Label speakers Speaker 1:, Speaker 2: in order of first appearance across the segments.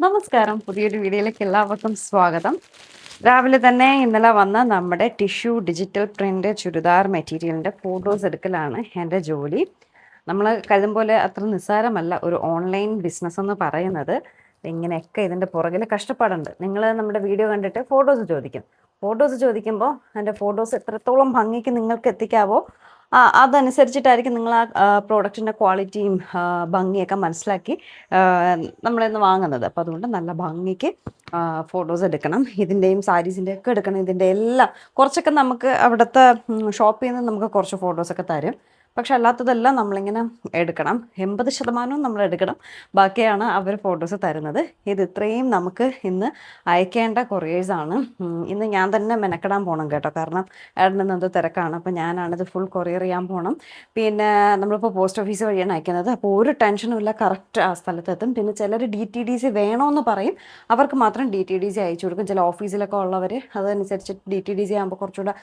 Speaker 1: നമസ്കാരം. പുതിയൊരു വീഡിയോയിലേക്ക് എല്ലാവർക്കും സ്വാഗതം. രാവിലെ തന്നെ ഇന്നലെ വന്ന നമ്മുടെ ടിഷ്യൂ ഡിജിറ്റൽ പ്രിന്റ് ചുരിദാർ മെറ്റീരിയലിൻ്റെ ഫോട്ടോസ് എടുക്കലാണ് എൻ്റെ ജോലി. നമ്മൾ കരുതും പോലെ അത്ര നിസ്സാരമല്ല ഒരു ഓൺലൈൻ ബിസിനസ് എന്ന് പറയുന്നത്. ഇങ്ങനെയൊക്കെ ഇതിൻ്റെ പുറകിൽ കഷ്ടപ്പാടുണ്ട്. നിങ്ങൾ നമ്മുടെ വീഡിയോ കണ്ടിട്ട് ഫോട്ടോസ് ചോദിക്കുമ്പോൾ എൻ്റെ ഫോട്ടോസ് എത്രത്തോളം ഭംഗിക്ക് നിങ്ങൾക്ക് എത്തിക്കാവോ അതനുസരിച്ചിട്ടായിരിക്കും നിങ്ങൾ ആ പ്രോഡക്റ്റിൻ്റെ ക്വാളിറ്റിയും ഭംഗിയൊക്കെ മനസ്സിലാക്കി നമ്മളിന്ന് വാങ്ങുന്നത്. അപ്പോൾ അതുകൊണ്ട് നല്ല ഭംഗിക്ക് ഫോട്ടോസ് എടുക്കണം. ഇതിൻ്റെയും സാരീസിൻ്റെ ഒക്കെ എടുക്കണം. ഇതിൻ്റെ എല്ലാം കുറച്ചൊക്കെ നമുക്ക് അവിടുത്തെ ഷോപ്പിൽ നിന്ന് നമുക്ക് കുറച്ച് ഫോട്ടോസൊക്കെ തരും. പക്ഷെ അല്ലാത്തതെല്ലാം നമ്മളിങ്ങനെ എടുക്കണം. 80% നമ്മൾ എടുക്കണം. ബാക്കിയാണ് അവർ ഫോട്ടോസ് തരുന്നത്. ഇത് ഇത്രയും നമുക്ക് ഇന്ന് അയക്കേണ്ട കൊറിയേഴ്സാണ്. ഇന്ന് ഞാൻ തന്നെ മെനക്കെടാൻ പോകണം കേട്ടോ. കാരണം ഏട്ടന് എന്തോ തിരക്കാണ്. അപ്പോൾ ഞാനാണിത് ഫുൾ കൊറിയർ ചെയ്യാൻ പോകണം. പിന്നെ നമ്മളിപ്പോൾ പോസ്റ്റ് ഓഫീസ് വഴിയാണ് അയക്കുന്നത്. അപ്പോൾ ഒരു ടെൻഷനും ഇല്ല, കറക്റ്റ് ആ സ്ഥലത്തെത്തും. പിന്നെ ചിലർ DTDC വേണമെന്ന് പറയും. അവർക്ക് മാത്രം DTDC അയച്ചു കൊടുക്കും. ചില ഓഫീസിലൊക്കെ ഉള്ളവർ അതനുസരിച്ച് DTDC ആകുമ്പോൾ കുറച്ചുകൂടെ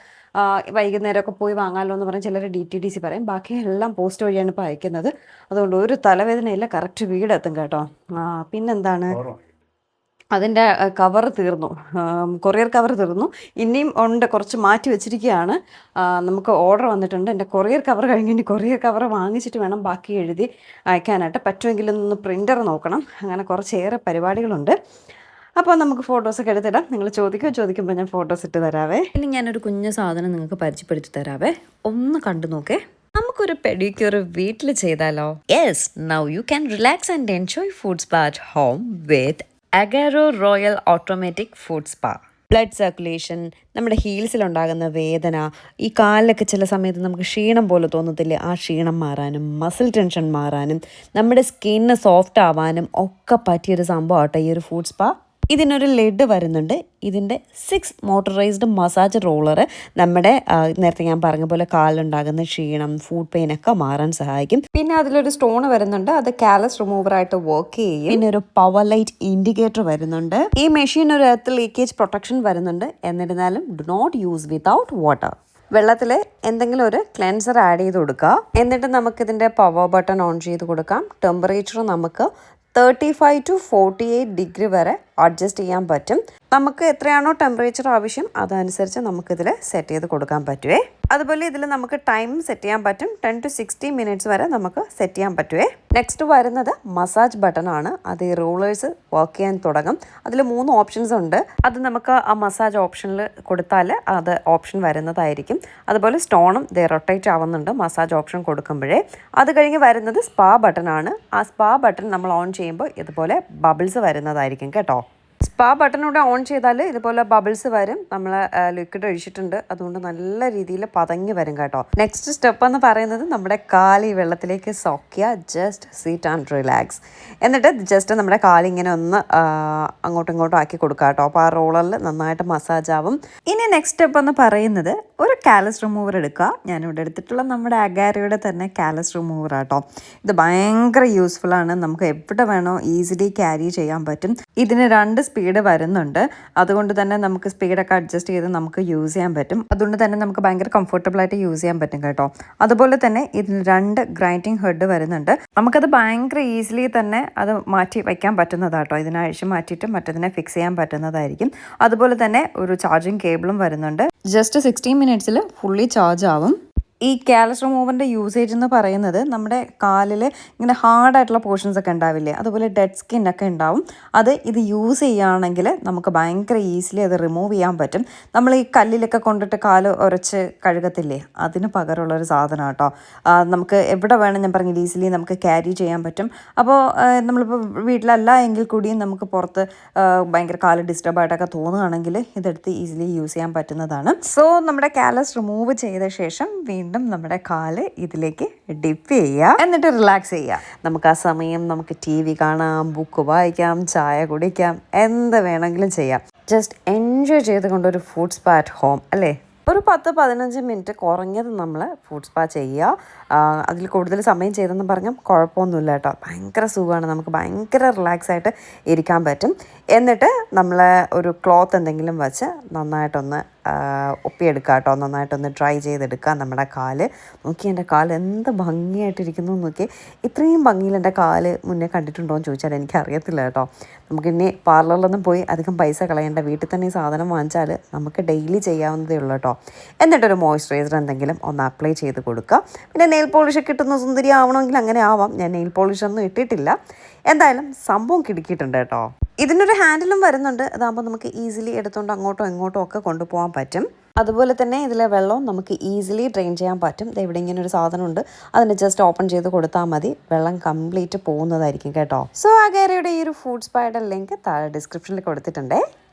Speaker 1: വൈകുന്നേരമൊക്കെ പോയി വാങ്ങാമല്ലോ എന്ന് പറഞ്ഞ് ചിലർ DTDC പറയും. ബാക്കി എല്ലാം പോസ്റ്റ് വഴിയാണ് ഇപ്പോൾ അയക്കുന്നത്. അതുകൊണ്ട് ഒരു തലവേദനയില്ല, കറക്റ്റ് വീടെത്തും കേട്ടോ. പിന്നെന്താണ്, അതിൻ്റെ കവർ തീർന്നു, കൊറിയർ കവർ തീർന്നു. ഇനിയും ഉണ്ട്, കുറച്ച് മാറ്റി വെച്ചിരിക്കുകയാണ്. നമുക്ക് ഓർഡർ വന്നിട്ടുണ്ട്. എൻ്റെ കൊറിയർ കവർ കഴിഞ്ഞ് ഇനി കൊറിയർ കവർ വാങ്ങിച്ചിട്ട് വേണം ബാക്കി എഴുതി അയക്കാനായിട്ട്. പറ്റുമെങ്കിലും ഒന്ന് പ്രിൻ്റർ നോക്കണം. അങ്ങനെ കുറച്ചേറെ പരിപാടികളുണ്ട്. അപ്പോൾ നമുക്ക് ഫോട്ടോസൊക്കെ എടുത്തിടാം. നിങ്ങൾ ചോദിക്കുമ്പോൾ ഞാൻ ഫോട്ടോസ് ഇട്ട് തരാവേ. ഇനി ഞാനൊരു കുഞ്ഞു സാധനം നിങ്ങൾക്ക് പരിചയപ്പെടുത്തി തരാവേ. ഒന്ന് കണ്ടു നോക്കേ. നമുക്കൊരു പെഡിക്യൂർ വീട്ടിൽ ചെയ്താലോ? Yes, now you can relax and enjoy food spa at home with Agaro royal automatic food spa. Blood circulation, നമ്മുടെ ഹീൽസിലുണ്ടാകുന്ന വേദന, ഈ കാലിലൊക്കെ ചില സമയത്ത് നമുക്ക് ക്ഷീണം പോലെ തോന്നത്തില്ലേ, ആ ക്ഷീണം മാറാനും മസിൽ ടെൻഷൻ മാറാനും നമ്മുടെ സ്കിന്ന് സോഫ്റ്റ് ആവാനും ഒക്കെ പറ്റിയൊരു സംഭവം ആട്ടോ ഈ ഒരു ഫുഡ് സ്പാ. ഇതിനൊരു ലെഡ് വരുന്നുണ്ട്. ഇതിൻ്റെ 6 മോട്ടറൈസ്ഡ് മസാജ് റോളർ നമ്മുടെ നേരത്തെ ഞാൻ പറഞ്ഞ പോലെ കാലിലുണ്ടാകുന്ന ക്ഷീണം, ഫുഡ് പെയിൻ ഒക്കെ മാറാൻ സഹായിക്കും. പിന്നെ അതിലൊരു സ്റ്റോൺ വരുന്നുണ്ട്, അത് കാലസ് റിമൂവറായിട്ട് വർക്ക് ചെയ്യും. പിന്നെ ഒരു പവർ ലൈറ്റ് ഇൻഡിക്കേറ്റർ വരുന്നുണ്ട്. ഈ മെഷീൻ ഒരു എർത്ത് ലീക്കേജ് പ്രൊട്ടക്ഷൻ വരുന്നുണ്ട്. എന്നിരുന്നാലും do not use without water. വെള്ളത്തിൽ എന്തെങ്കിലും ഒരു ക്ലെൻസർ ആഡ് ചെയ്ത് കൊടുക്കുക. എന്നിട്ട് നമുക്കിതിൻ്റെ പവർ ബട്ടൺ ഓൺ ചെയ്ത് കൊടുക്കാം. ടെമ്പറേച്ചർ നമുക്ക് 35 to 48 ഡിഗ്രി വരെ അഡ്ജസ്റ്റ് ചെയ്യാൻ പറ്റും. നമുക്ക് എത്രയാണോ ടെമ്പറേച്ചർ ആവശ്യം അതനുസരിച്ച് നമുക്കിതിൽ സെറ്റ് ചെയ്ത് കൊടുക്കാൻ പറ്റുമേ. അതുപോലെ ഇതിൽ നമുക്ക് ടൈം സെറ്റ് ചെയ്യാൻ പറ്റും. 10 to 60 മിനിറ്റ്സ് വരെ നമുക്ക് സെറ്റ് ചെയ്യാൻ പറ്റുമേ. നെക്സ്റ്റ് വരുന്നത് മസാജ് ബട്ടൺ ആണ്. അത് ഈ റോളേഴ്സ് വർക്ക് ചെയ്യാൻ തുടങ്ങും. അതിൽ 3 ഓപ്ഷൻസ് ഉണ്ട്. അത് നമുക്ക് ആ മസാജ് ഓപ്ഷനിൽ കൊടുത്താൽ അത് ഓപ്ഷൻ വരുന്നതായിരിക്കും. അതുപോലെ സ്റ്റോണും റൊട്ടേറ്റ് ആവുന്നുണ്ട് മസാജ് ഓപ്ഷൻ കൊടുക്കുമ്പോഴേ. അത് കഴിഞ്ഞ് വരുന്നത് സ്പാ ബട്ടൺ ആണ്. ആ സ്പാ ബട്ടൺ നമ്മൾ ഓൺ ചെയ്യുമ്പോൾ ഇതുപോലെ ബബിൾസ് വരുന്നതായിരിക്കും കേട്ടോ. സ്പാ ബട്ടണൂടെ ഓൺ ചെയ്താൽ ഇതുപോലെ ബബിൾസ് വരും. നമ്മൾ ലിക്വിഡ് ഒഴിച്ചിട്ടുണ്ട്, അതുകൊണ്ട് നല്ല രീതിയിൽ പതങ്ങി വരും കേട്ടോ. നെക്സ്റ്റ് സ്റ്റെപ്പ് എന്ന് പറയുന്നത് നമ്മുടെ കാല് ഈ വെള്ളത്തിലേക്ക് സോക്കുക. Just sit and relax. എന്നിട്ട് ജസ്റ്റ് നമ്മുടെ കാലിങ്ങനെ ഒന്ന് അങ്ങോട്ടും ഇങ്ങോട്ടും ആക്കി കൊടുക്കുക കേട്ടോ. അപ്പോൾ ആ റോളറിൽ നന്നായിട്ട് മസാജ് ആവും. ഇനി നെക്സ്റ്റ് സ്റ്റെപ്പ് എന്ന് പറയുന്നത് ഒരു കാലസ് റിമൂവർ എടുക്കുക. ഞാനിവിടെ എടുത്തിട്ടുള്ള നമ്മുടെ അഗാരയുടെ തന്നെ കാലസ് റിമൂവർ ആട്ടോ. ഇത് ഭയങ്കര യൂസ്ഫുൾ ആണ്. നമുക്ക് എവിടെ വേണോ ഈസിലി ക്യാരി ചെയ്യാൻ പറ്റും. ഇതിന് 2 സ്പീഡ് വരുന്നുണ്ട്. അതുകൊണ്ട് തന്നെ നമുക്ക് സ്പീഡൊക്കെ അഡ്ജസ്റ്റ് ചെയ്ത് നമുക്ക് യൂസ് ചെയ്യാൻ പറ്റും. അതുകൊണ്ട് തന്നെ നമുക്ക് ഭയങ്കര കംഫർട്ടബിൾ ആയിട്ട് യൂസ് ചെയ്യാൻ പറ്റും കേട്ടോ. അതുപോലെ തന്നെ ഇതിന് 2 ഗ്രൈൻഡിങ് ഹെഡ് വരുന്നുണ്ട്. നമുക്കത് ഭയങ്കര ഈസിലി തന്നെ അത് മാറ്റി വയ്ക്കാൻ പറ്റുന്നതാട്ടോ. ഇതിനഴിച്ച് മാറ്റിയിട്ട് മറ്റതിനെ ഫിക്സ് ചെയ്യാൻ പറ്റുന്നതായിരിക്കും. അതുപോലെ തന്നെ ഒരു ചാർജിങ് കേബിളും വരുന്നുണ്ട്. ജസ്റ്റ് 60 മിനിറ്റ്സിൽ ഫുള്ളി ചാർജ് ആവും. ഈ കാലസ് റിമൂവറിൻ്റെ യൂസേജ് എന്ന് പറയുന്നത് നമ്മുടെ കാലിൽ ഇങ്ങനെ ഹാർഡായിട്ടുള്ള പോർഷൻസ് ഒക്കെ ഉണ്ടാവില്ലേ, അതുപോലെ ഡെഡ് സ്കിന്നൊക്കെ ഉണ്ടാവും. ഇത് യൂസ് ചെയ്യുകയാണെങ്കിൽ നമുക്ക് ഭയങ്കര ഈസിലി അത് റിമൂവ് ചെയ്യാൻ പറ്റും. നമ്മൾ ഈ കല്ലിലൊക്കെ കൊണ്ടിട്ട് കാല് ഉരച്ച് കഴുകത്തില്ലേ, അതിന് പകരമുള്ളൊരു സാധനം കേട്ടോ. നമുക്ക് എവിടെ വേണം ഞാൻ പറഞ്ഞില്ല ഈസിലി നമുക്ക് ക്യാരി ചെയ്യാൻ പറ്റും. അപ്പോൾ നമ്മളിപ്പോൾ വീട്ടിലല്ല എങ്കിൽ കൂടിയും നമുക്ക് പുറത്ത് ഭയങ്കര കാല് ഡിസ്റ്റർബായിട്ടൊക്കെ തോന്നുകയാണെങ്കിൽ ഇതെടുത്ത് ഈസിലി യൂസ് ചെയ്യാൻ പറ്റുന്നതാണ്. സോ നമ്മുടെ കാലസ് റിമൂവ് ചെയ്ത ശേഷം വീണ്ടും നമ്മുടെ കാല് ഇതിലേക്ക് ഡിപ്പ് ചെയ്യുക. എന്നിട്ട് റിലാക്സ് ചെയ്യുക. നമുക്ക് ആ സമയം നമുക്ക് TV കാണാം, ബുക്ക് വായിക്കാം, ചായ കുടിക്കാം, എന്ത് വേണമെങ്കിലും ചെയ്യാം. ജസ്റ്റ് എൻജോയ് ചെയ്തുകൊണ്ടൊരു ഫുഡ് സ്പാ അറ്റ് ഹോം അല്ലേ. ഒരു 10-15 മിനിറ്റ് കുറഞ്ഞത് നമ്മൾ ഫുഡ് സ്പാ ചെയ്യുക. അതിൽ കൂടുതൽ സമയം ചെയ്തെന്ന് പറഞ്ഞാൽ കുഴപ്പമൊന്നുമില്ല കേട്ടോ. ഭയങ്കര സുഖമാണ്, നമുക്ക് ഭയങ്കര റിലാക്സ് ആയിട്ട് ഇരിക്കാൻ പറ്റും. എന്നിട്ട് നമ്മൾ ഒരു ക്ലോത്ത് എന്തെങ്കിലും വെച്ച് നന്നായിട്ടൊന്ന് ഒപ്പിയെടുക്കുക കേട്ടോ. നന്നായിട്ടൊന്ന് ഡ്രൈ ചെയ്തെടുക്കുക നമ്മുടെ കാല്. നോക്കി എൻ്റെ കാല് എന്ത് ഭംഗിയായിട്ടിരിക്കുന്നു നോക്കി. ഇത്രയും ഭംഗിയിൽ എൻ്റെ കാല് മുന്നേ കണ്ടിട്ടുണ്ടോ എന്ന് ചോദിച്ചാൽ എനിക്കറിയത്തില്ല കേട്ടോ. നമുക്കിനി പാർലറിലൊന്നും പോയി അധികം പൈസ കളയേണ്ട, വീട്ടിൽ തന്നെ ഈ സാധനം വാങ്ങിച്ചാൽ നമുക്ക് ഡെയിലി ചെയ്യാവുന്നതേ ഉള്ളൂ കേട്ടോ. എന്നിട്ടൊരു മോയ്സ്ചറൈസർ എന്തെങ്കിലും ഒന്ന് അപ്ലൈ ചെയ്ത് കൊടുക്കുക. പിന്നെ നെയിൽ പോളിഷ് കിട്ടുന്ന സുന്ദരി ആവണമെങ്കിൽ അങ്ങനെ ആവാം. ഞാൻ നെയിൽ പോളിഷൊന്നും ഇട്ടിട്ടില്ല. എന്തായാലും സംഭവം കിടക്കിയിട്ടുണ്ട് കേട്ടോ. ഇതിനൊരു ഹാൻഡിലും വരുന്നുണ്ട്. അതാകുമ്പോൾ നമുക്ക് ഈസിലി എടുത്തുകൊണ്ട് അങ്ങോട്ടോ ഇങ്ങോട്ടോ ഒക്കെ കൊണ്ടുപോകാൻ പറ്റും. അതുപോലെ തന്നെ ഇതിലെ വെള്ളവും നമുക്ക് ഈസിലി ഡ്രെയിൻ ചെയ്യാൻ പറ്റും. ഇവിടെ ഇങ്ങനെ ഒരു സാധനമുണ്ട്, അതിന് ജസ്റ്റ് ഓപ്പൺ ചെയ്ത് കൊടുത്താൽ മതി, വെള്ളം കംപ്ലീറ്റ് പോകുന്നതായിരിക്കും കേട്ടോ. സോ അഗേരയുടെ ഈ ഒരു ഫുഡ് സ്പായുടെ ലിങ്ക് താഴെ ഡിസ്ക്രിപ്ഷനിൽ കൊടുത്തിട്ടുണ്ടേ.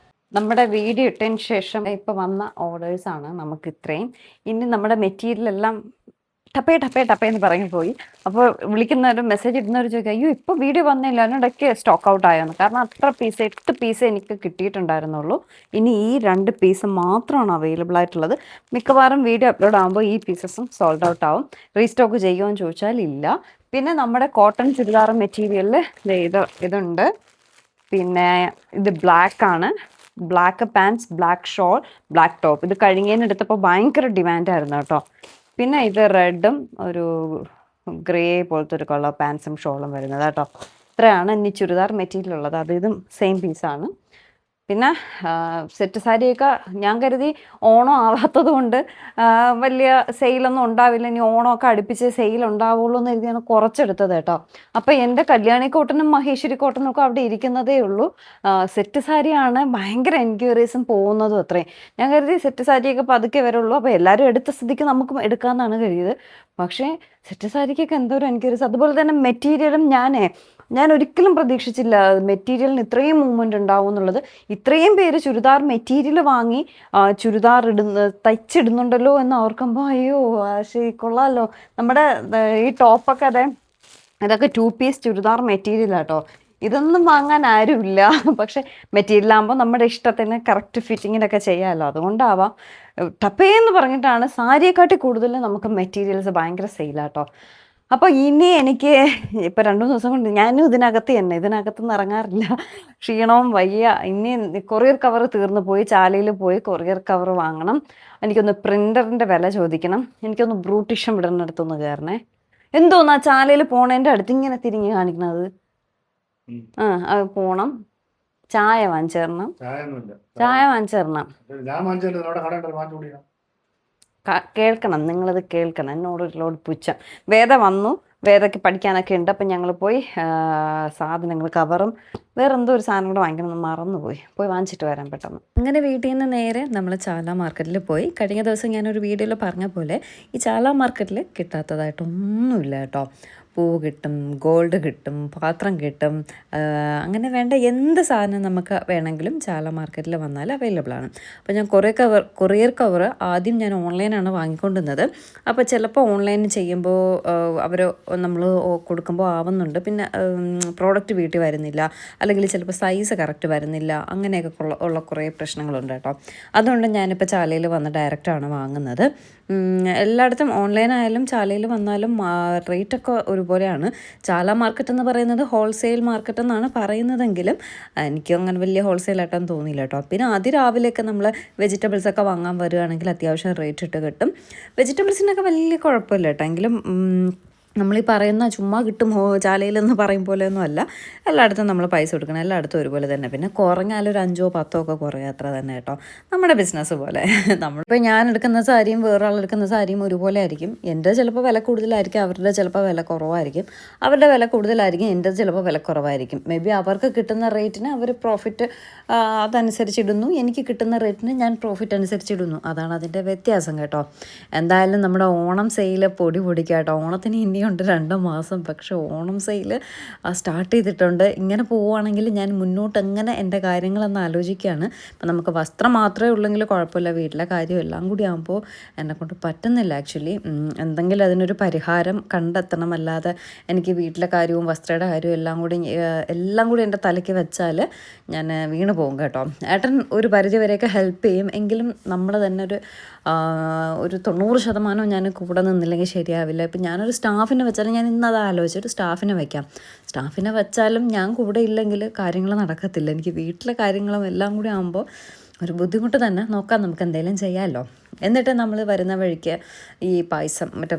Speaker 1: നമ്മുടെ വീഡിയോ ഇട്ടതിന് ശേഷം ഇപ്പോൾ വന്ന ഓർഡേഴ്സാണ് നമുക്ക് ഇത്രയും. ഇനി നമ്മുടെ മെറ്റീരിയൽ എല്ലാം ടപ്പേ ടപ്പേ ടപ്പേ എന്ന് പറഞ്ഞു പോയി. അപ്പോൾ വിളിക്കുന്നവരും മെസ്സേജ് ഇടുന്നവർ ചോദിക്കുക, അയ്യോ ഇപ്പോൾ വീഡിയോ വന്നില്ല, അതിനിടയ്ക്ക് സ്റ്റോക്ക് ഔട്ട് ആയെന്ന്. കാരണം അത്ര പീസ് 8 പീസ് എനിക്ക് കിട്ടിയിട്ടുണ്ടായിരുന്നുള്ളൂ. ഇനി ഈ 2 പീസ് മാത്രമാണ് അവൈലബിൾ ആയിട്ടുള്ളത്. മിക്കവാറും വീഡിയോ അപ്ലോഡ് ആകുമ്പോൾ ഈ പീസസും സോൾഡ് ഔട്ട് ആവും. റീസ്റ്റോക്ക് ചെയ്യുമോ എന്ന് ചോദിച്ചാൽ ഇല്ല. പിന്നെ നമ്മുടെ കോട്ടൺ ചുരിദാർ മെറ്റീരിയലിൽ ഇതുണ്ട്. പിന്നെ ഇത് ബ്ലാക്ക് ആണ്. Black pants, black shawl, black top. ഇത് കഴിഞ്ഞതിന് എടുത്തപ്പോൾ ഭയങ്കര ഡിമാൻഡായിരുന്നു കേട്ടോ. പിന്നെ ഇത് റെഡും ഒരു ഗ്രേ പോലത്തെ ഒരു കളർ പാൻസും ഷോളും വരുന്നത് കേട്ടോ. ഇത്രയാണ് ഇനി ചുരിദാർ മെറ്റീരിയൽ ഉള്ളത്. അത് ഇതും സെയിം പീസാണ്. പിന്നെ സെറ്റ് സാരിയൊക്കെ ഞാൻ കരുതി ഓണം ആവാത്തത് കൊണ്ട് വലിയ സെയിലൊന്നും ഉണ്ടാവില്ല, ഇനി ഓണമൊക്കെ അടുപ്പിച്ച് സെയിൽ ഉണ്ടാവുള്ളൂ എന്ന് കരുതിയാണ് കുറച്ചെടുത്തത് കേട്ടോ. അപ്പോൾ എൻ്റെ കല്യാണി കോട്ടനും മഹേശ്വരി കോട്ടനും ഒക്കെ അവിടെ ഇരിക്കുന്നതേ ഉള്ളൂ. സെറ്റ് സാരിയാണ് ഭയങ്കര എൻക്വയറീസും പോകുന്നതും അത്രയും. ഞാൻ കരുതി സെറ്റ് സാരിയൊക്കെ പതുക്കെ വരുള്ളൂ, അപ്പോൾ എല്ലാവരും എടുത്ത സ്ഥിതിക്ക് നമുക്കും എടുക്കാമെന്നാണ് കരുതിയത്. പക്ഷേ സെറ്റ് സാരിക്കൊക്കെ എന്തോരം എൻക്വയറീസ്. അതുപോലെ തന്നെ മെറ്റീരിയലും ഞാൻ ഒരിക്കലും പ്രതീക്ഷിച്ചില്ല മെറ്റീരിയലിന് ഇത്രയും മൂവ്മെൻറ്റ് ഉണ്ടാവും എന്നുള്ളത്. ഇത്രയും പേര് ചുരിദാർ മെറ്റീരിയൽ വാങ്ങി ചുരിദാർ തയ്ച്ചിടുന്നുണ്ടല്ലോ എന്ന് ഓർക്കുമ്പോൾ അയ്യോ ശരി കൊള്ളാമല്ലോ. നമ്മുടെ ഈ ടോപ്പൊക്കെ ഇതൊക്കെ 2 പീസ് ചുരിദാർ മെറ്റീരിയലാട്ടോ. ഇതൊന്നും വാങ്ങാൻ ആരുമില്ല. പക്ഷെ മെറ്റീരിയലാകുമ്പോൾ നമ്മുടെ ഇഷ്ടത്തിന് കറക്റ്റ് ഫിറ്റിങ്ങിനൊക്കെ ചെയ്യാമല്ലോ, അതുകൊണ്ടാവാം. ടപ്പേന്ന് പറഞ്ഞിട്ടാണ് സാരിയെക്കാട്ടി കൂടുതൽ നമുക്ക് മെറ്റീരിയൽസ് ഭയങ്കര സെയിലാട്ടോ. അപ്പോൾ ഇനി എനിക്ക് ഇപ്പോൾ 2-3 ദിവസം കൊണ്ട് ഞാനും ഇതിനകത്തുനിന്ന് ഇറങ്ങാറില്ല. ക്ഷീണവും വയ്യ. ഇനി കൊറിയർ കവർ തീർന്നു പോയി. ചാലയിൽ പോയി കൊറിയർ കവർ വാങ്ങണം. എനിക്കൊന്ന് പ്രിൻ്ററിൻ്റെ വില ചോദിക്കണം. എനിക്കൊന്ന് ബ്രൂട്ടിഷം ഇടുന്നിടത്തൊന്ന് കയറണേ. എന്തോന്നാ ചാലയിൽ പോണേൻ്റെ അടുത്ത് ഇങ്ങനെ തിരിഞ്ഞ് കാണിക്കണത്? അത് പോണം. ചായ വാങ്ങിച്ചേരണം. കേൾക്കണം, നിങ്ങളത് കേൾക്കണം. എന്നോട് ഒരു ലോഡ് പുച്ഛം. വേദ വന്നു, വേദയ്ക്ക് പഠിക്കാനൊക്കെ ഉണ്ട്. അപ്പം ഞങ്ങൾ പോയി സാധനങ്ങൾ കവറും വേറെ എന്തോ ഒരു സാധനം കൂടെ വാങ്ങിക്കണം, മറന്നുപോയി. പോയി വാങ്ങിച്ചിട്ട് വരാൻ പെട്ടെന്ന്. അങ്ങനെ വീട്ടിൽ നിന്ന് നേരെ നമ്മൾ ചാല മാർക്കറ്റിൽ പോയി. കഴിഞ്ഞ ദിവസം ഞാനൊരു വീഡിയോയിൽ പറഞ്ഞ പോലെ ഈ ചാല മാർക്കറ്റിൽ കിട്ടാത്തതായിട്ടൊന്നുമില്ല കേട്ടോ. പൂവ് കിട്ടും, ഗോൾഡ് കിട്ടും, പാത്രം കിട്ടും, അങ്ങനെ വേണ്ട എന്ത് സാധനം നമുക്ക് വേണമെങ്കിലും ചാല മാർക്കറ്റിൽ വന്നാൽ അവൈലബിൾ ആണ്. അപ്പോൾ ഞാൻ കൊറിയർ കവർ ആദ്യം ഞാൻ ഓൺലൈനാണ് വാങ്ങിക്കൊണ്ടുവന്നത്. അപ്പോൾ ചിലപ്പോൾ ഓൺലൈൻ ചെയ്യുമ്പോൾ അവർ നമ്മൾ കൊടുക്കുമ്പോൾ ആവുന്നുണ്ട്, പിന്നെ പ്രോഡക്റ്റ് വീട്ടിൽ വരുന്നില്ല, അല്ലെങ്കിൽ ചിലപ്പോൾ സൈസ് കറക്റ്റ് വരുന്നില്ല, അങ്ങനെയൊക്കെ ഉള്ള കുറേ പ്രശ്നങ്ങളുണ്ട് കേട്ടോ. അതുകൊണ്ട് ഞാനിപ്പോൾ ചാലയിൽ വന്ന് ഡയറക്റ്റാണ് വാങ്ങുന്നത്. എല്ലായിടത്തും ഓൺലൈനായാലും ചാലയിൽ വന്നാലും റേറ്റൊക്കെ ഒരുപോലെയാണ്. ചാല മാർക്കറ്റ് എന്ന് പറയുന്നത് ഹോൾസെയിൽ മാർക്കറ്റ് എന്നാണ് പറയുന്നതെങ്കിലും എനിക്ക് അങ്ങനെ വലിയ ഹോൾസെയിലായിട്ടൊന്നും തോന്നിയില്ല കേട്ടോ. പിന്നെ അതിരാവിലെയൊക്കെ നമ്മൾ വെജിറ്റബിൾസൊക്കെ വാങ്ങാൻ വരികയാണെങ്കിൽ അത്യാവശ്യം റേറ്റ് ഇട്ട് കിട്ടും. വെജിറ്റബിൾസിനൊക്കെ വലിയ കുഴപ്പമില്ല കേട്ടോ. എങ്കിലും നമ്മളീ പറയുന്ന ചുമ്മാ കിട്ടും ചാലയിലെന്ന് പറയും പോലെയൊന്നും അല്ല. എല്ലായിടത്തും നമ്മൾ പൈസ കൊടുക്കണം, എല്ലായിടത്തും ഒരുപോലെ തന്നെ. പിന്നെ കുറഞ്ഞാലൊരു 5-10 ഒക്കെ കുറയും, അത്ര തന്നെ കേട്ടോ. നമ്മുടെ ബിസിനസ് പോലെ. നമ്മളിപ്പോൾ ഞാൻ എടുക്കുന്ന സാരിയും വേറൊരാൾ എടുക്കുന്ന സാരിയും ഒരുപോലെ ആയിരിക്കും. എൻ്റെ ചിലപ്പോൾ വില കൂടുതലായിരിക്കും, അവരുടെ ചിലപ്പോൾ വില കുറവായിരിക്കും. അവരുടെ വില കൂടുതലായിരിക്കും, എൻ്റെ ചിലപ്പോൾ വില കുറവായിരിക്കും. മേ ബി അവർക്ക് കിട്ടുന്ന റേറ്റിന് അവർ പ്രോഫിറ്റ് അതനുസരിച്ചിടുന്നു, എനിക്ക് കിട്ടുന്ന റേറ്റിന് ഞാൻ പ്രോഫിറ്റ് അനുസരിച്ചിടുന്നു. അതാണ് അതിൻ്റെ വ്യത്യാസം കേട്ടോ. എന്തായാലും നമ്മുടെ ഓണം സെയിൽ പൊടിക്കാം കേട്ടോ. ഓണത്തിന് ഇനിയുണ്ട് 2 മാസം, പക്ഷേ ഓണം സെയിൽ സ്റ്റാർട്ട് ചെയ്തിട്ടുണ്ട്. ഇങ്ങനെ പോവുകയാണെങ്കിൽ ഞാൻ മുന്നോട്ട് എങ്ങനെ എൻ്റെ കാര്യങ്ങളെന്ന് ആലോചിക്കുകയാണ്. ഇപ്പം നമുക്ക് വസ്ത്രം മാത്രമേ ഉള്ളെങ്കിൽ കുഴപ്പമില്ല, വീട്ടിലെ കാര്യം എല്ലാം കൂടി ആകുമ്പോൾ എന്നെക്കൊണ്ട് പറ്റുന്നില്ല ആക്ച്വലി. എന്തെങ്കിലും അതിനൊരു പരിഹാരം കണ്ടെത്തണം. അല്ലാതെ എനിക്ക് വീട്ടിലെ കാര്യവും വസ്ത്രയുടെ കാര്യവും എല്ലാം കൂടി എൻ്റെ തലയ്ക്ക് വെച്ചാൽ ഞാൻ വീണ് പോകും കേട്ടോ. ഏട്ടൻ ഒരു പരിധി വരെയൊക്കെ ഹെൽപ്പ് ചെയ്യും, എങ്കിലും നമ്മൾ തന്നെ ഒരു 90% ഞാൻ കൂടെ നിന്നില്ലെങ്കിൽ ശരിയാവില്ല. ഇപ്പം ഞാനൊരു സ്റ്റാഫ് സ്റ്റാഫിനെ വെച്ചാലും ഞാൻ ഇന്നത് ആലോചിച്ചിട്ട് സ്റ്റാഫിനെ വയ്ക്കാം. സ്റ്റാഫിനെ വെച്ചാലും ഞാൻ കൂടെ ഇല്ലെങ്കിൽ കാര്യങ്ങൾ നടക്കത്തില്ല. എനിക്ക് വീട്ടിലെ കാര്യങ്ങളും എല്ലാം കൂടി ആകുമ്പോൾ ഒരു ബുദ്ധിമുട്ട് തന്നെ. നോക്കാം, നമുക്ക് എന്തെങ്കിലും ചെയ്യാമല്ലോ. എന്നിട്ട് നമ്മൾ വരുന്ന വഴിക്ക് ഈ പായസം, മറ്റേ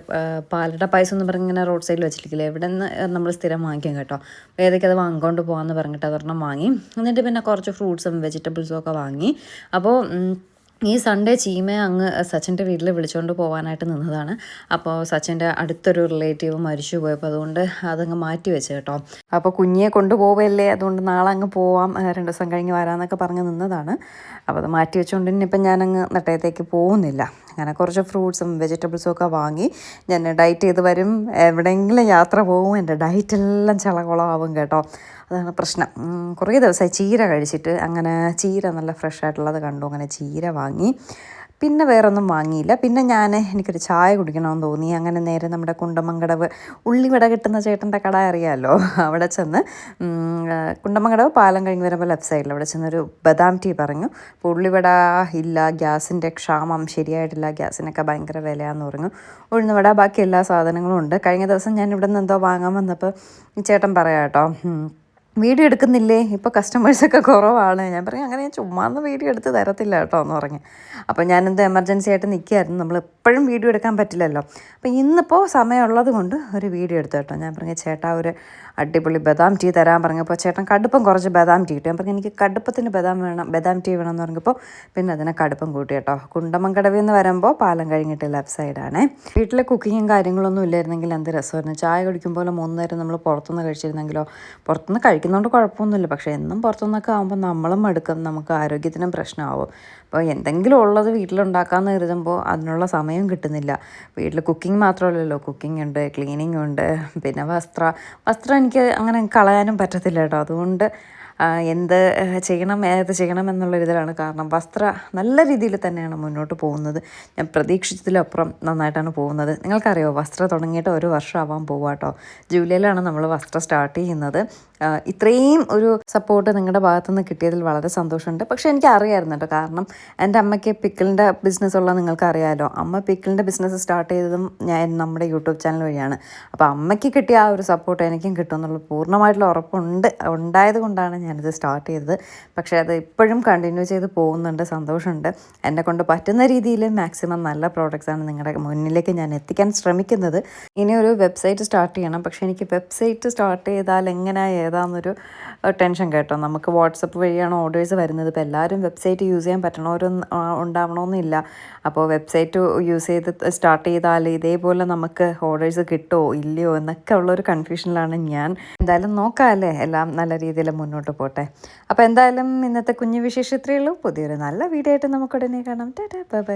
Speaker 1: പാലട പായസം എന്ന് പറഞ്ഞ് ഇങ്ങനെ റോഡ് സൈഡിൽ വെച്ചിരിക്കില്ലേ, എവിടെ നിന്ന് നമ്മൾ സ്ഥിരം വാങ്ങിക്കും കേട്ടോ. ഏതൊക്കെ അത് വാങ്ങിക്കൊണ്ട് പോകാമെന്ന് പറഞ്ഞിട്ട് അതൊരെണ്ണം വാങ്ങി. എന്നിട്ട് പിന്നെ കുറച്ച് ഫ്രൂട്ട്സും വെജിറ്റബിൾസും ഒക്കെ വാങ്ങി. അപ്പോൾ ഈ സൺഡേ ചീമയെ അങ്ങ് സച്ചിൻ്റെ വീട്ടിൽ വിളിച്ചുകൊണ്ട് പോകാനായിട്ട് നിന്നതാണ്. അപ്പോൾ സച്ചിൻ്റെ അടുത്തൊരു റിലേറ്റീവ് മരിച്ചു പോയപ്പോൾ അതുകൊണ്ട് അതങ്ങ് മാറ്റി വെച്ച് കേട്ടോ. അപ്പോൾ കുഞ്ഞിയെ കൊണ്ടുപോവല്ലേ, അതുകൊണ്ട് നാളെ അങ്ങ് പോവാം, 2 ദിവസം കഴിഞ്ഞ് വരാമെന്നൊക്കെ പറഞ്ഞ് നിന്നതാണ്. അപ്പോൾ അത് മാറ്റി വെച്ചുകൊണ്ട് ഇനിയിപ്പം ഞാനങ്ങ് നെട്ടയത്തേക്ക് പോകുന്നില്ല. അങ്ങനെ കുറച്ച് ഫ്രൂട്ട്സും വെജിറ്റബിൾസും ഒക്കെ വാങ്ങി ഞാൻ ഡയറ്റ് ചെയ്ത് വരും. എവിടെയെങ്കിലും യാത്ര പോകും, എൻ്റെ ഡയറ്റെല്ലാം ചളകുളമാവും കേട്ടോ. അതാണ് പ്രശ്നം. കുറേ ദിവസമായി ചീര കഴിച്ചിട്ട്. അങ്ങനെ ചീര നല്ല ഫ്രഷ് ആയിട്ടുള്ളത് കണ്ടു, അങ്ങനെ ചീര വാങ്ങി. പിന്നെ വേറൊന്നും വാങ്ങിയില്ല. പിന്നെ എനിക്കൊരു ചായ കുടിക്കണമെന്ന് തോന്നി. അങ്ങനെ നേരെ നമ്മുടെ കുണ്ടമങ്കടവ് ഉള്ളിവട കിട്ടുന്ന ചേട്ടൻ്റെ കട അറിയാമല്ലോ, അവിടെ ചെന്ന് കുണ്ടമങ്കടവ് പാലം കഴിഞ്ഞ് വരുമ്പോൾ ലെഫ്റ്റ് സൈഡിൽ അവിടെ ചെന്നൊരു ബദാം ടീ പറഞ്ഞു. അപ്പോൾ ഉള്ളിവട ഇല്ല, ഗ്യാസിൻ്റെ ക്ഷാമം ശരിയായിട്ടില്ല, ഗ്യാസിനൊക്കെ ഭയങ്കര വിലയാണെന്ന് പറഞ്ഞു. ഉഴുന്നുവട ബാക്കി എല്ലാ സാധനങ്ങളും ഉണ്ട്. കഴിഞ്ഞ ദിവസം ഞാൻ ഇവിടെ നിന്ന് എന്തോ വാങ്ങാൻ വന്നപ്പോൾ ചേട്ടൻ പറയാം കേട്ടോ, വീഡിയോ എടുക്കുന്നില്ലേ, ഇപ്പോൾ കസ്റ്റമേഴ്സൊക്കെ കുറവാണ്. ഞാൻ പറയും അങ്ങനെ ഞാൻ ചുമ്മാ ഒന്ന് വീഡിയോ എടുത്ത് തരത്തില്ല കേട്ടോ എന്ന് പറഞ്ഞു. അപ്പോൾ ഞാനെന്തോ എമർജൻസി ആയിട്ട് നിൽക്കുകയായിരുന്നു, നമ്മൾ എപ്പോഴും വീഡിയോ എടുക്കാൻ പറ്റില്ലല്ലോ. അപ്പോൾ ഇന്നിപ്പോൾ സമയമുള്ളത് കൊണ്ട് ഒരു വീഡിയോ എടുത്തു കേട്ടോ. ഞാൻ പറഞ്ഞു ചേട്ടാ ഒരു അടിപൊളി ബദാം ടീ തരാൻ പറഞ്ഞപ്പോൾ ചേട്ടൻ കടുപ്പം കുറച്ച് ബദാം ടീ കിട്ടും. ഞാൻ പറഞ്ഞു എനിക്ക് കടുപ്പത്തിന് ബദാം ടീ വേണമെന്ന് പറഞ്ഞപ്പോൾ പിന്നെ അതിനെ കടുപ്പം കൂട്ടി കേട്ടോ. കുണ്ടമങ്കടവിൽ നിന്ന് വരുമ്പോൾ പാലം കഴിഞ്ഞിട്ട് ലെഫ്റ്റ് സൈഡാണേ. വീട്ടിലെ കുക്കിങ്ങും കാര്യങ്ങളൊന്നും ഇല്ലായിരുന്നെങ്കിൽ എന്ത് രസമായിരുന്നു. ചായ കുടിക്കുമ്പോൾ 3 നേരം നമ്മൾ പുറത്തുനിന്ന് കഴിച്ചിരുന്നെങ്കിലോ. പുറത്തുനിന്ന് കഴിക്കുന്നതുകൊണ്ട് കുഴപ്പമൊന്നുമില്ല, പക്ഷേ എന്നും പുറത്തുനിന്നൊക്കെ ആകുമ്പോൾ നമ്മളും മടുക്കും, നമുക്ക് ആരോഗ്യത്തിനും പ്രശ്നമാവും. അപ്പോൾ എന്തെങ്കിലും ഉള്ളത് വീട്ടിലുണ്ടാക്കാമെന്ന് കരുതുമ്പോൾ അതിനുള്ള സമയം കിട്ടുന്നില്ല. വീട്ടിൽ കുക്കിംഗ് മാത്രമല്ലല്ലോ, കുക്കിംഗ് ഉണ്ട്, ക്ലീനിങ് ഉണ്ട്, പിന്നെ വസ്ത്രം എനിക്ക് അങ്ങനെ കളയാനും പറ്റത്തില്ല കേട്ടോ. അതുകൊണ്ട് എന്ത് ചെയ്യണം ഏത് ചെയ്യണം എന്നുള്ളൊരിതിലാണ്. കാരണം നല്ല രീതിയിൽ തന്നെയാണ് മുന്നോട്ട് പോകുന്നത്. ഞാൻ പ്രതീക്ഷിച്ചതിലപ്പുറം നന്നായിട്ടാണ് പോകുന്നത്. നിങ്ങൾക്കറിയോ, വസ്ത്രം തുടങ്ങിയിട്ട് 1 വർഷം ആവാൻ പോവുക കേട്ടോ. ജൂലൈയിലാണ് നമ്മൾ വസ്ത്രം സ്റ്റാർട്ട് ചെയ്യുന്നത്. ഇത്രയും ഒരു സപ്പോർട്ട് നിങ്ങളുടെ ഭാഗത്തുനിന്ന് കിട്ടിയതിൽ വളരെ സന്തോഷമുണ്ട്. പക്ഷേ എനിക്ക് അറിയാമായിരുന്നു കേട്ടോ, കാരണം എൻ്റെ അമ്മയ്ക്ക് പിക്കിളിൻ്റെ ബിസിനസ് ഉള്ള നിങ്ങൾക്ക് അറിയാമല്ലോ. അമ്മ പിക്കിളിൻ്റെ ബിസിനസ് സ്റ്റാർട്ട് ചെയ്തതും ഞാൻ നമ്മുടെ യൂട്യൂബ് ചാനൽ വഴിയാണ്. അപ്പോൾ അമ്മയ്ക്ക് കിട്ടിയ ആ ഒരു സപ്പോർട്ട് എനിക്കും കിട്ടുമെന്നുള്ള പൂർണ്ണമായിട്ടുള്ള ഉണ്ടായത് കൊണ്ടാണ് ഞാനിത് സ്റ്റാർട്ട് ചെയ്തത്. പക്ഷേ അത് ഇപ്പോഴും കണ്ടിന്യൂ ചെയ്ത് പോകുന്നുണ്ട്, സന്തോഷമുണ്ട്. എന്നെ കൊണ്ട് പറ്റുന്ന രീതിയിൽ മാക്സിമം നല്ല പ്രോഡക്റ്റ്സാണ് നിങ്ങളുടെ മുന്നിലേക്ക് ഞാൻ എത്തിക്കാൻ ശ്രമിക്കുന്നത്. ഇനി ഒരു വെബ്സൈറ്റ് സ്റ്റാർട്ട് ചെയ്യണം. പക്ഷേ എനിക്ക് വെബ്സൈറ്റ് സ്റ്റാർട്ട് ചെയ്താൽ എങ്ങനെ ഏതാണെന്നൊരു ടെൻഷൻ കേട്ടോ. നമുക്ക് വാട്സപ്പ് വഴിയാണ് ഓർഡേഴ്സ് വരുന്നത്. ഇപ്പോൾ എല്ലാവരും വെബ്സൈറ്റ് യൂസ് ചെയ്യാൻ പറ്റണവരും ഉണ്ടാവണമെന്നില്ല. അപ്പോൾ വെബ്സൈറ്റ് യൂസ് ചെയ്ത് സ്റ്റാർട്ട് ചെയ്താൽ ഇതേപോലെ നമുക്ക് ഓർഡേഴ്സ് കിട്ടുമോ ഇല്ലയോ എന്നൊക്കെ ഉള്ളൊരു കൺഫ്യൂഷനിലാണ് ഞാൻ. എന്തായാലും നോക്കാമല്ലേ, എല്ലാം നല്ല രീതിയിൽ മുന്നോട്ട് പോട്ടെ. അപ്പോൾ എന്തായാലും ഇന്നത്തെ കുഞ്ഞു വിശേഷം ഇത്രയേ ഉള്ളൂ. പുതിയൊരു നല്ല വീഡിയോ ആയിട്ട് നമുക്ക് ഉടനെ കാണാം. Tata, bye bye.